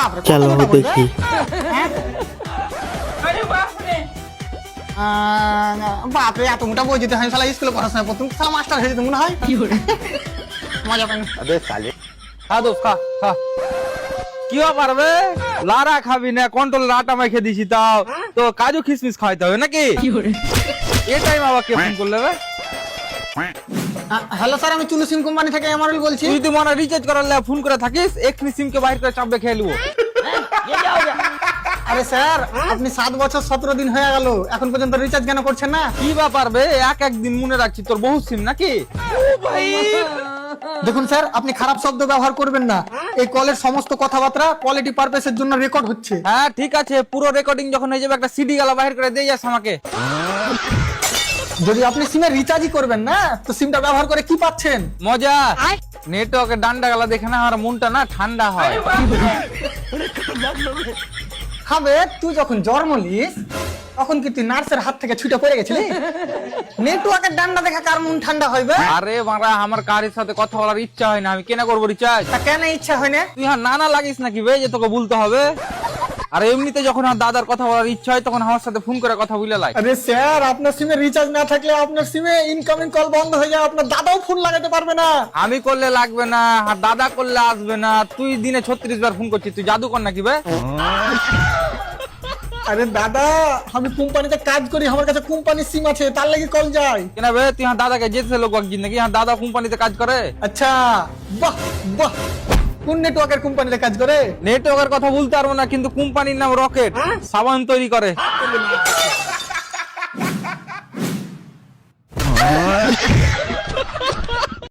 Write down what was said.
বাপরে চলো দেখি। বাপরে এত মোটা বই যেতে হয় শালা স্কুলে পড়াশোনা প্রথম শালা মাস্টার হয়ে যেতে মনে হয় মজা পাই अबे साले খা দোস্ত খা খা কি পারবে লারা খাবি না কন্ট্রোল আটা মাইখে দিছি তাও তো কাজু কিশমিশ খাইতে হবে নাকি এই টাইম আবার কে ফোন করলে রে হ্যালো স্যার আমি চুলু সিম কোম্পানি থেকে এমআরএল বলছি তুই তো মনে রিচার্জ করার লাই ফোন করে থাকিস এক্ষুনি সিম কে বাইরে করে চাপবে খেয়ে লিবো আরে স্যার আপনি 7 বছর 17 দিন হয়ে গেল এখন পর্যন্ত রিচার্জ কেন করছেন না কি ব্যাপার বে এক এক দিন মনে রাখছি তোর বহু সিম নাকি দেখুন স্যার আপনি খারাপ শব্দ ব্যবহার করবেন না এই কলের সমস্ত কথাবার্তা কোয়ালিটি পারপাসের জন্য রেকর্ড হচ্ছে হ্যাঁ ঠিক আছে পুরো রেকর্ডিং যখন হয়ে যাবে একটা সিডি গালা বাইরে করে দিয়ে যাস আমাকে যদি আপনি সিমে রিচার্জই করবেন না তো সিমটা ব্যবহার করে কি পাচ্ছেন মজা নেটওয়ার্কের ডান্ডা গালা দেখে না আমার মনটা না ঠান্ডা হয় হবে তুই যখন জন্ম নিস তখন কি তুই নার্সের হাত থেকে ছুটে পড়ে গেছিলি নেটওয়ার্কের ডান্ডা দেখা কার মন ঠান্ডা হইবে আরে মারা আমার কারের সাথে কথা বলার ইচ্ছা হয় না আমি কেন করবো রিচার্জ তা কেন ইচ্ছা হয় না তুই হ্যাঁ নানা লাগিস নাকি বে যে তোকে বলতে হবে আর এমনিতে যখন আমার দাদার কথা বলার ইচ্ছা হয় তখন আমার সাথে ফোন করে কথা বলে লাই আরে স্যার আপনার সিমে রিচার্জ না থাকলে আপনার সিমে ইনকামিং কল বন্ধ হয়ে যায় আপনার দাদাও ফোন লাগাতে পারবে না আমি করলে লাগবে না আর দাদা করলে আসবে না তুই দিনে 36 বার ফোন করছিস তুই জাদু কর নাকি বে আরে দাদা আমি কোম্পানিতে কাজ করি আমার কাছে কোম্পানির সিম আছে তার লাগি কল যায় কেন বে তুই হ্যাঁ দাদাকে যেতে লোক একদিন নাকি হ্যাঁ দাদা কোম্পানিতে কাজ করে আচ্ছা বাহ বাহ কোন নেটওয়ার্কের কোম্পানিতে কাজ করে নেটওয়ার্কের কথা বলতে পারবো না কিন্তু কোম্পানির নাম রকেট সাবান তৈরি করে